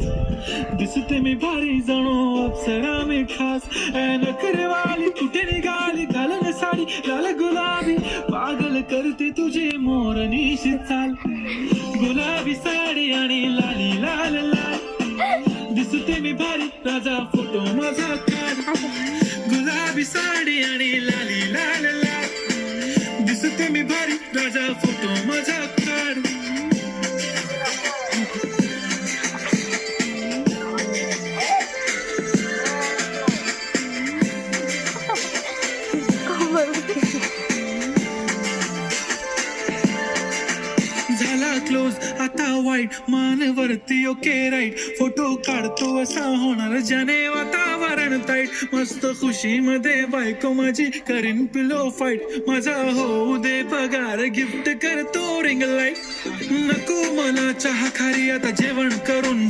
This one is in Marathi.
दिसते मी भारी जणू अप्सरा मी खास नखरे वाली कुठे निघाली घालन साडी लाल गुलाबी पागल करते तुझे मोरनीशी चाल गुलाबी साडी आणि लाली लाल लाल दिसते मी भारी राजा फोटो माझा काढ गुलाबी साडी आणि लाली लाल लाल दिसते मी भारी राजा फोटो माझा काढ झाला क्लोज आता वाईट मानवरती ओके राईट फोटो काढतो असा होणार ज्याने वातावरण ताईट मस्त खुशी मध्ये बायको माझी करीन पिलो फाईट माझा होऊ दे पगार गिफ्ट करतो रिंग लाईट नको मला चहा खारी आता जेवण करून